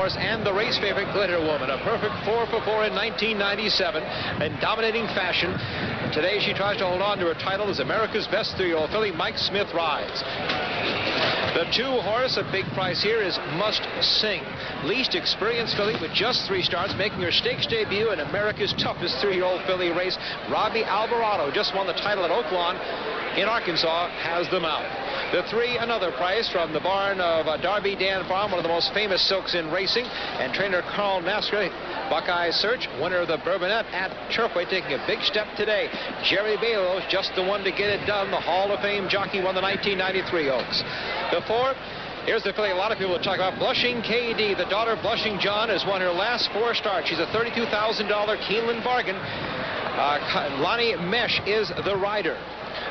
horse and the race favorite Glitter Woman. A perfect 4 for 4 in 1997 in dominating fashion. Today she tries to hold on to her title as America's best 3-year-old filly. Mike Smith rides. The 2-horse, a big price here, is Must Sing. Least experienced filly with just 3 starts, making her stakes debut in America's toughest 3-year-old filly race. Robbie Alvarado just won the title at Oaklawn in Arkansas, has them out. The 3, another price from the barn of Darby Dan Farm, one of the most famous silks in racing, and trainer Carl Nasker. Buckeye Search, winner of the Bourbonette at Turfway, taking a big step today. Jerry Balo's just the one to get it done. The Hall of Fame jockey won the 1993 Oaks. The 4, here's the filly a lot of people talk about, Blushing KD. The daughter of Blushing John has won her last 4 starts. She's a $32,000 Keeneland bargain. Lonnie Mesh is the rider.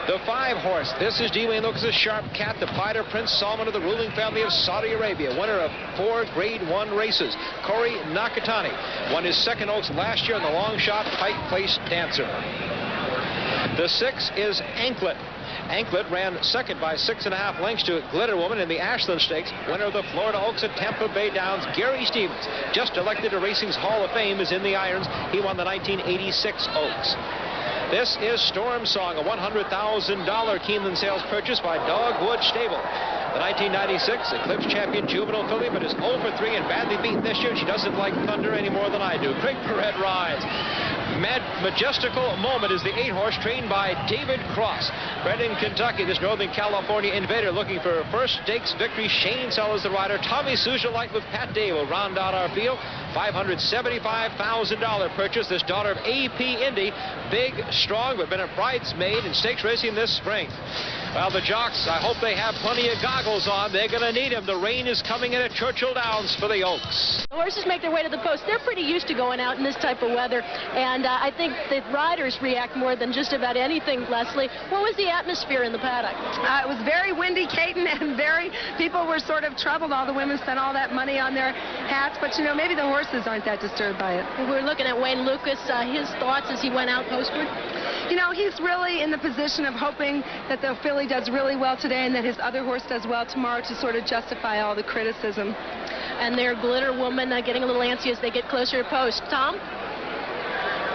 The 5-horse, this is Dwayne Lucas's Sharp Cat, the fighter Prince Salman of the ruling family of Saudi Arabia, winner of 4 Grade 1 races. Corey Nakatani won his 2nd Oaks last year in the long shot Pike Place Dancer. The 6 is Anklet. Anklet ran 2nd by 6.5 lengths to Glitter Woman in the Ashland Stakes. Winner of the Florida Oaks at Tampa Bay Downs, Gary Stevens, just elected to Racing's Hall of Fame, is in the irons. He won the 1986 Oaks. This is Storm Song, a $100,000 Keeneland sales purchase by Dogwood Stable. The 1996 Eclipse champion juvenile filly, but is 0 for 3 and badly beaten this year. She doesn't like thunder any more than I do. Craig Perret rides. Majestical Moment is the 8-horse trained by David Cross. Bred in Kentucky, this Northern California invader looking for her first stakes victory. Shane Sell is the rider. Tomisue Light with Pat Day will round out our field. $575,000 purchase. This daughter of AP Indy, big, strong, but been a bridesmaid in stakes racing this spring. Well, the jocks, I hope they have plenty of goggles on. They're going to need them. The rain is coming in at Churchill Downs for the Oaks. The horses make their way to the post. They're pretty used to going out in this type of weather, and I think the riders react more than just about anything, Leslie. What was the atmosphere in the paddock? It was very windy, Caton, and people were sort of troubled. All the women spent all that money on their hats, but, you know, maybe the horses aren't that disturbed by it. We're looking at Wayne Lucas, his thoughts as he went out postward. You know, he's really in the position of hoping that the filly does really well today and that his other horse does well tomorrow to sort of justify all the criticism. And their Glitter Woman getting a little antsy as they get closer to post. Tom?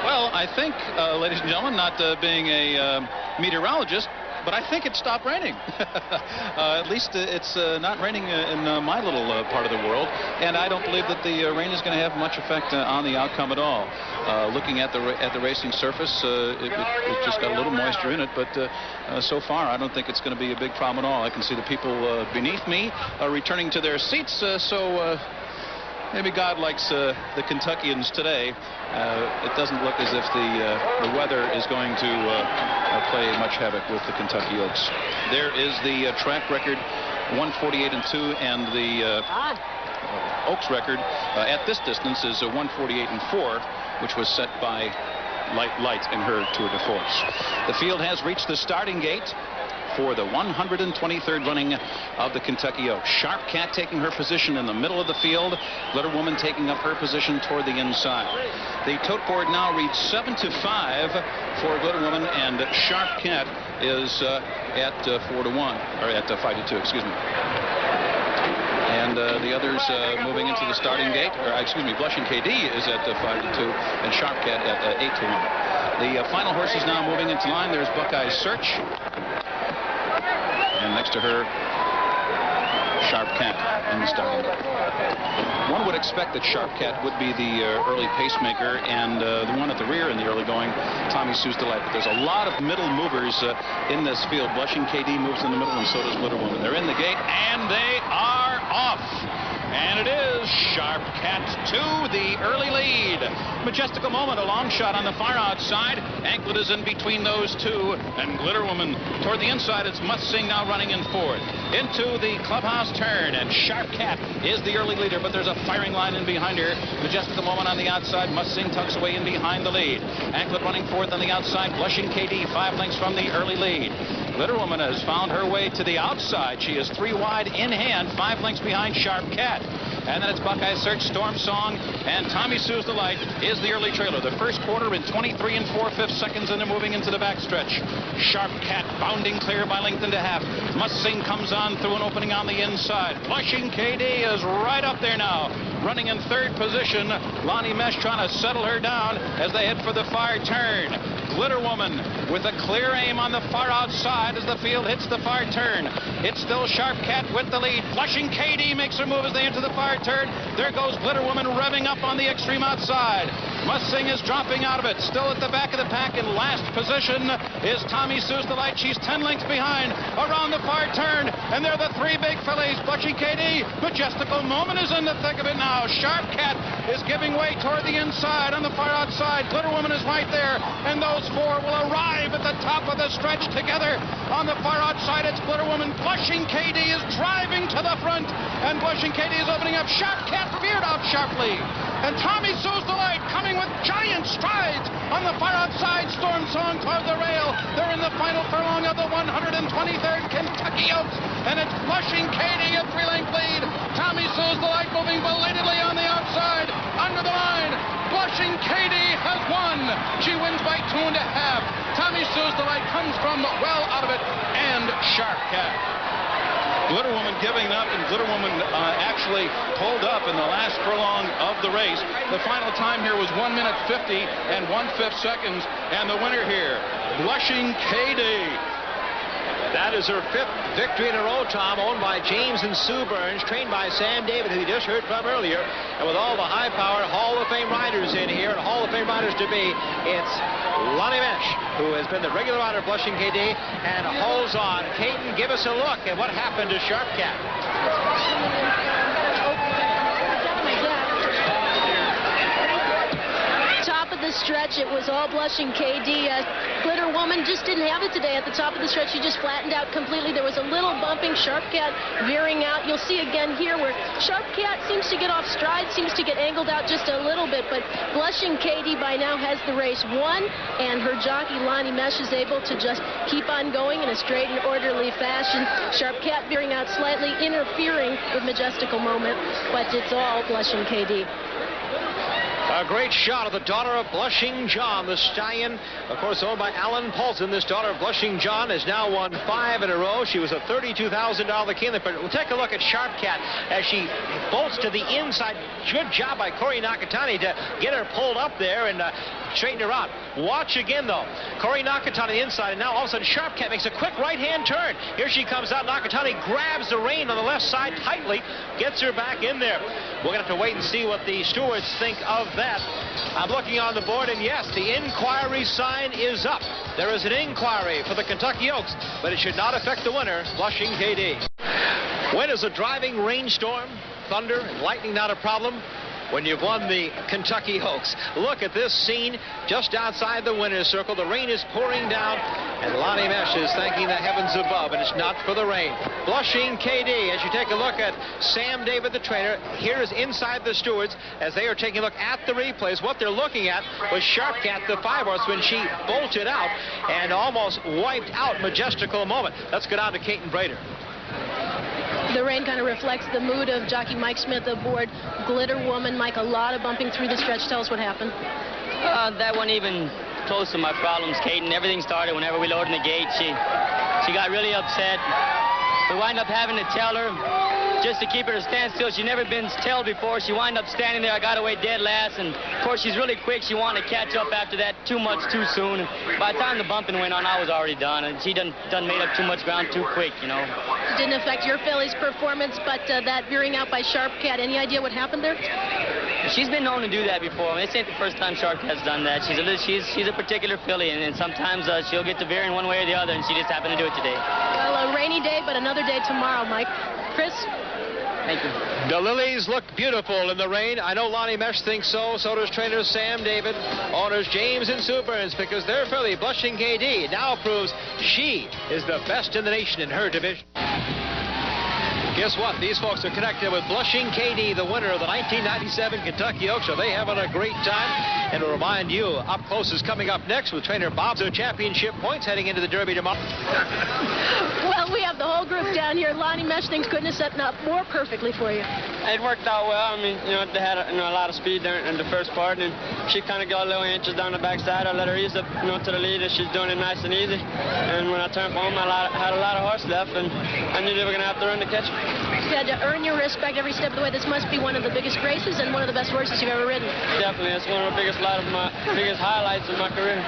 Well, I think, ladies and gentlemen, not being a meteorologist, but I think it stopped raining. At least it's not raining in my little part of the world, and I don't believe that the rain is going to have much effect on the outcome at all. Looking at the racing surface, it just got a little moisture in it, but so far I don't think it's going to be a big problem at all. I can see the people beneath me returning to their seats, so maybe God likes the Kentuckians today. It doesn't look as if the weather is going to play much havoc with the Kentucky Oaks. There is the track record, 148-2, and the Oaks record at this distance is 148-4, which was set by Light in her Tour de Force. The field has reached the starting gate for the 123rd running of the Kentucky Oaks. Sharp Cat taking her position in the middle of the field. Glitter Woman taking up her position toward the inside. The tote board now reads 7-5 for Glitter Woman, and Sharp Cat is at 4-1, or at 5-2, excuse me. And the others moving into the starting gate, or excuse me, Blushing KD is at 5-2, and Sharp Cat at 8-1. The final horses now moving into line. There's Buckeye Search, and next to her, Sharp Cat in the starting gate. One would expect that Sharp Cat would be the early pacemaker, and the one at the rear in the early going, Tomisue's Delight. But there's a lot of middle movers in this field. Blushing KD moves in the middle, and so does Glitter Woman. They're in the gate, and they are off. And it is Sharp Cat to the early lead. Majestical Moment, a long shot on the far outside. Anklet is in between those two. And Glitter Woman toward the inside. It's Must Sing now running in fourth. Into the clubhouse turn. And Sharp Cat is the early leader, but there's a firing line in behind her. Majestical Moment on the outside. Must Sing tucks away in behind the lead. Anklet running fourth on the outside. Blushing KD 5 lengths from the early lead. Glitter Woman has found her way to the outside. She is 3 wide in hand, 5 lengths behind Sharp Cat. And then it's Buckeye Search, Storm Song, and Tomisue's Delight is the early trailer. The first quarter in 23 4/5 seconds, and they're moving into the backstretch. Sharp Cat bounding clear by length and a half. Must Sing comes on through an opening on the inside. Blushing KD is right up there now running in third position. Lonnie Mesh trying to settle her down as they head for the far turn. Glitter Woman with a clear aim on the far outside as the field hits the far turn. It's still Sharp Cat with the lead. Flushing Katie makes her move as they enter the far turn. There goes Glitter Woman revving up on the extreme outside. Must Sing is dropping out of it. Still at the back of the pack in last position is Tomisue's Delight. She's 10 lengths behind around the far turn. And they're the three big fillies. Flushing Katie. Majestical Moment is in the thick of it now. Sharp Cat is giving way toward the inside on the far outside. Glitter Woman is right there. And those four will arrive at the top of the stretch together. On the far outside, it's Glitter Woman. Blushing Katie is driving to the front. And Blushing Katie is opening up. Sharp Cat veered out sharply. And Tomisue's Delight coming with giant strides on the far outside. Storm Song toward the rail. They're in the final furlong of the 123rd Kentucky Oaks. And it's Blushing Katie, a 3-length lead. Tomisue's Delight moving belatedly on the outside. Under the line. Blushing Katie has won. She wins by 2.5. Tomisue's Delight comes from well out of it. And Sharp Cat. Glitter Woman giving up, and Glitter Woman actually pulled up in the last furlong of the race. The final time here was 1 minute 50 and 1/5 seconds, and the winner here, Blushing Katie. That is her 5th victory in a row, Tom, owned by James and Sue Burns, trained by Sam David, who you just heard from earlier. And with all the high-powered Hall of Fame riders in here, and Hall of Fame riders to be, it's Lonnie Mesh, who has been the regular rider of Blushing KD, and holds on. Caden, give us a look at what happened to Sharp Cat. Top of the stretch, it was all Blushing KD. Glitter Woman just didn't have it today at the top of the stretch. She just flattened out completely. There was a little bumping. Sharp Cat veering out. You'll see again here where Sharp Cat seems to get off stride, seems to get angled out just a little bit, but Blushing KD by now has the race won, and her jockey Lonnie Mesh is able to just keep on going in a straight and orderly fashion. Sharp Cat veering out slightly, interfering with Majestical Moment, but it's all Blushing KD. A great shot of the daughter of Blushing John, the stallion, of course, owned by Alan Paulson. This daughter of Blushing John has now won 5 in a row. She was a $32,000 Keeneland. But we'll take a look at Sharp Cat as she bolts to the inside. Good job by Corey Nakatani to get her pulled up there and straighten her out. Watch again, though. Corey Nakatani the inside, and now all of a sudden Sharp Cat makes a quick right-hand turn. Here she comes out. Nakatani grabs the rein on the left side tightly, gets her back in there. We're going to have to wait and see what the stewards think of that. I'm looking on the board, and yes, the inquiry sign is up. There is an inquiry for the Kentucky Oaks, but it should not affect the winner, Blushing KD. When is a driving rainstorm, thunder, and lightning not a problem? When you've won the Kentucky Oaks. Look at this scene just outside the winner's circle. The rain is pouring down, and Lonnie Mesh is thanking the heavens above, and it's not for the rain. Blushing KD, as you take a look at Sam David, the trainer, here is inside the stewards as they are taking a look at the replays. What they're looking at was Sharp Cat, the 5-horse, when she bolted out and almost wiped out Majestical Moment. Let's go down to Kate and Brader. The rain kind of reflects the mood of jockey Mike Smith aboard Glitter Woman. Mike, a lot of bumping through the stretch. Tell us what happened. That wasn't even close to my problems, Caden. Everything started whenever we loaded the gate. She got really upset. We wind up having to tell her just to keep her to stand still. She'd never been tailed before. She wind up standing there. I got away dead last, and of course she's really quick. She wanted to catch up after that too much too soon. And by the time the bumping went on, I was already done, and she done made up too much ground too quick, you know. It didn't affect your filly's performance, but that veering out by Sharp Cat, any idea what happened there? She's been known to do that before. I mean, this ain't the first time Sharp Cat's done that. She's a particular filly, and sometimes she'll get to veering one way or the other, and she just happened to do it today. Well, a rainy day, but another day tomorrow, Mike. Chris? Thank you. The lilies look beautiful in the rain. I know Lonnie Mesh thinks so. So does trainers Sam David, owners James and Sue Burns, because their filly, Blushing KD, now proves she is the best in the nation in her division. Guess what? These folks are connected with Blushing KD, the winner of the 1997 Kentucky Oaks. Are they having a great time? And to remind you, Up Close is coming up next with trainer Bob. So championship points heading into the Derby tomorrow. Well, we have the whole group down here. Lonnie Mesh thinks couldn't have set up more perfectly for you. It worked out well. I mean, you know, they had a lot of speed there in the first part, and she kind of got a little inches down the backside. I let her ease up, you know, to the lead, and she's doing it nice and easy. And when I turned home, I had a lot of horse left, and I knew they were going to have to run to catch her. had to earn your respect every step of the way. This must be one of the biggest races and one of the best horses you've ever ridden. Definitely. It's one of the biggest highlights of my career.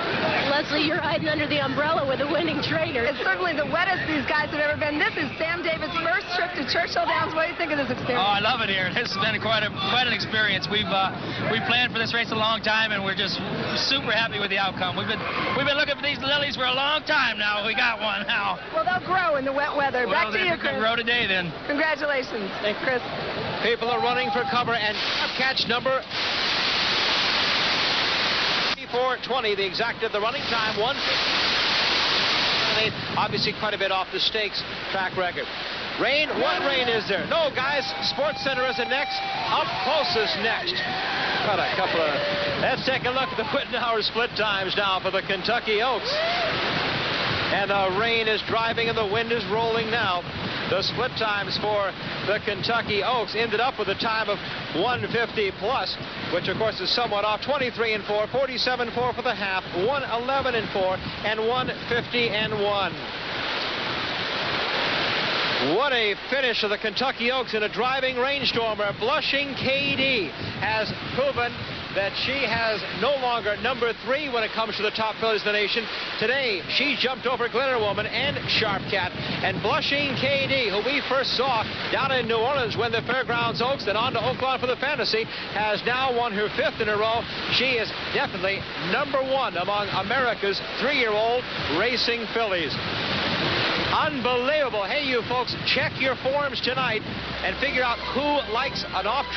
Leslie, you're hiding under the umbrella with a winning trainer. It's certainly the wettest these guys have ever been. This is Sam Davis' first trip to Churchill Downs. What do you think of this experience? Oh, I love it here. This has been quite an experience. We planned for this race a long time, and we're just super happy with the outcome. We've been looking for these lilies for a long time now. We got one now. Well, they'll grow in the wet weather. Well, Back to you, Chris. Grow today, then. Congratulations. Thanks, Chris. People are running for cover, and catch number 4:20, the exact of the running time, 1:50. Obviously quite a bit off the stakes track record. Rain? What rain is there? No, guys. Sports Center isn't next. Up Close is next. Got a couple of... Let's take a look at the Wittenauer split times now for the Kentucky Oaks. And the rain is driving and the wind is rolling now. The split times for the Kentucky Oaks ended up with a time of 150 plus, which of course is somewhat off. 23-4, 47-4 for the half, 111-4, and 150-1. What a finish of the Kentucky Oaks in a driving rainstorm where Blushing KD has proven that she has no longer number 3 when it comes to the top fillies of the nation. Today, she jumped over Glitter Woman and Sharp Cat. And Blushing KD, who we first saw down in New Orleans when the Fairgrounds Oaks, then on to Oaklawn for the Fantasy, has now won her 5th in a row. She is definitely number 1 among America's 3-year-old racing fillies. Unbelievable. Hey, you folks, check your forms tonight and figure out who likes an off-track